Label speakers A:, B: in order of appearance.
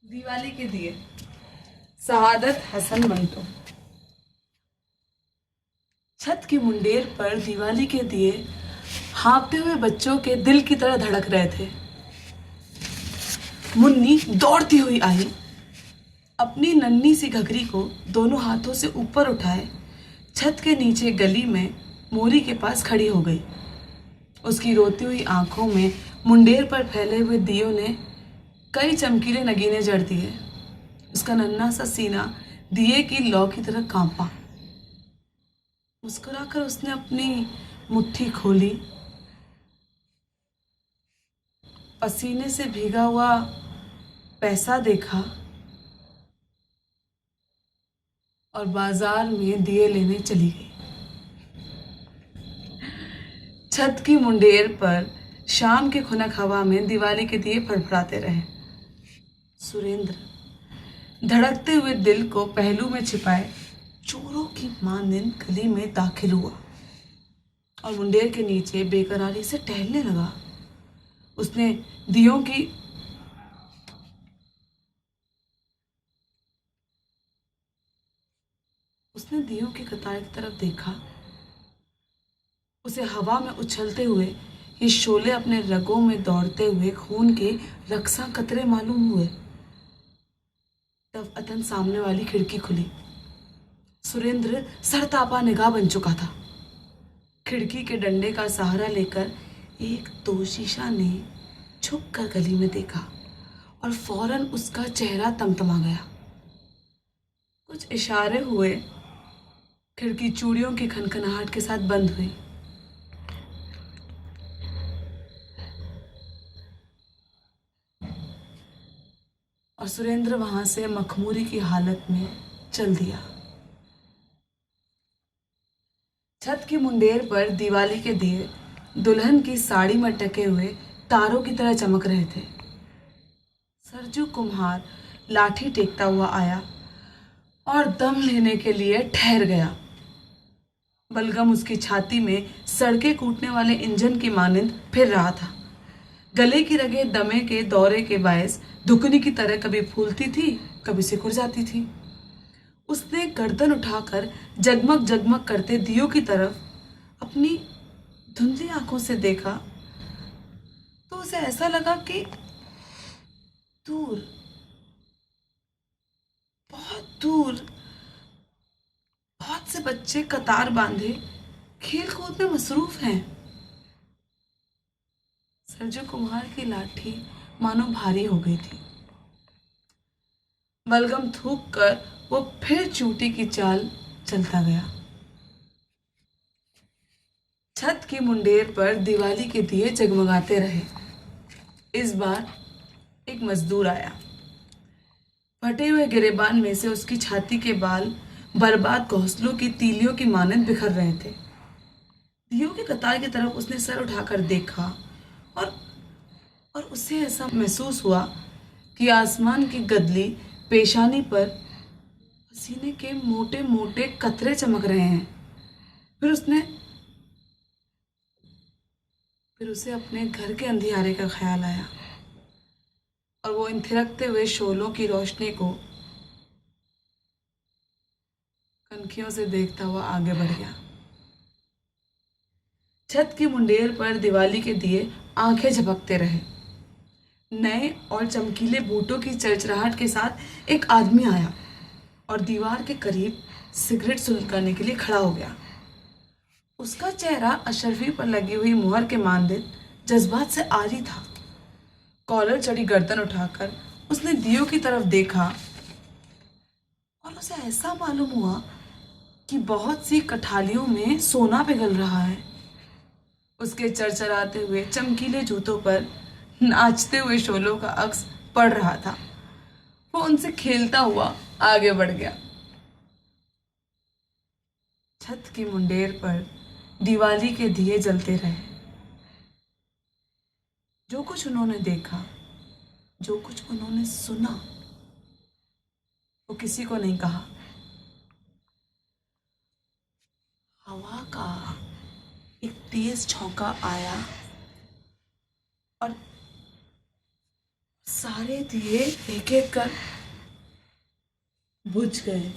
A: दिवाली के दिए। सआदत हसन मंटो। छत की मुंडेर पर दिवाली के दिए हाँफते हुए बच्चों के दिल की तरह धड़क रहे थे। मुन्नी दौड़ती हुई आई, अपनी नन्ही सी घघरी को दोनों हाथों से ऊपर उठाए छत के नीचे गली में मोरी के पास खड़ी हो गई। उसकी रोती हुई आंखों में मुंडेर पर फैले हुए दियों ने कई चमकीले नगीने जड़ दिए। उसका नन्हा सा सीना दिए की लौ की तरह कांपा। मुस्कुराकर उसने अपनी मुट्ठी खोली, पसीने से भीगा हुआ पैसा देखा और बाजार में दिए लेने चली गई। छत की मुंडेर पर शाम की खुनक हवा में दिवाली के दिए फड़फड़ाते रहे। सुरेंद्र धड़कते हुए दिल को पहलू में छिपाए चोरों की मानंद गली में दाखिल हुआ और मुंडेर के नीचे बेकरारी से टहलने लगा। उसने दियों की कतार की तरफ देखा। उसे हवा में उछलते हुए ये शोले अपने रगों में दौड़ते हुए खून के रक्सा कतरे मालूम हुए। तब अतन सामने वाली खिड़की खुली। सुरेंद्र सरतापा निगाह बन चुका था। खिड़की के डंडे का सहारा लेकर एक दोशीशा ने छुप कर गली में देखा और फौरन उसका चेहरा तमतमा गया। कुछ इशारे हुए, खिड़की चूड़ियों की खनखनाहट के साथ बंद हुई। और सुरेंद्र वहां से मखमूरी की हालत में चल दिया। छत की मुंडेर पर दिवाली के दिए दुल्हन की साड़ी में टके हुए तारों की तरह चमक रहे थे। सरजू कुम्हार लाठी टेकता हुआ आया और दम लेने के लिए ठहर गया। बलगम उसकी छाती में सड़कें कूटने वाले इंजन की मानंद फिर रहा था। गले की रगें दमे के दौरे के बायस धुकनी की तरह कभी फूलती थी, कभी सिकुड़ जाती थी। उसने गर्दन उठाकर जगमग जगमग करते दियों की तरफ अपनी धुंधली आंखों से देखा तो उसे ऐसा लगा कि दूर, बहुत दूर बहुत से बच्चे कतार बांधे खेल कूद में मसरूफ हैं। सरजू कुमार की लाठी मानो भारी हो गई थी। बलगम थूक कर वो फिर चूटी की चाल चलता गया। छत की मुंडेर पर दिवाली के दिए जगमगाते रहे। इस बार एक मजदूर आया। फटे हुए गिरेबान में से उसकी छाती के बाल बर्बाद घोंसलों की तीलियों की मानंद बिखर रहे थे। दियों की कतार की तरफ उसने सर उठाकर देखा और उसे ऐसा महसूस हुआ कि आसमान की गदली पेशानी पर पसीने के मोटे मोटे कतरे चमक रहे हैं। फिर उसे अपने घर के अंधियारे का ख्याल आया और वो इन थिरकते हुए शोलों की रोशनी को कनखियों से देखता हुआ आगे बढ़ गया। छत की मुंडेर पर दिवाली के दिए आंखें झपकते रहे। नए और चमकीले बूटों की चरचराहट के साथ एक आदमी आया और दीवार के करीब सिगरेट सुलगाने के लिए खड़ा हो गया। उसका चेहरा अशरफी पर लगी हुई मुहर के मानदित जज्बात से आरी था। कॉलर चढ़ी गर्दन उठाकर उसने दियों की तरफ देखा और उसे ऐसा मालूम हुआ कि बहुत सी कठालियों में सोना पिघल रहा है। उसके चरचराते हुए चमकीले जूतों पर नाचते हुए शोलों का अक्स पड़ रहा था। वो उनसे खेलता हुआ आगे बढ़ गया। छत की मुंडेर पर दिवाली के दिए जलते रहे। जो कुछ उन्होंने देखा, जो कुछ उन्होंने सुना, वो किसी को नहीं कहा। हवा का एक तेज झोंका आया और सारे दिए एक एक कर बुझ गए।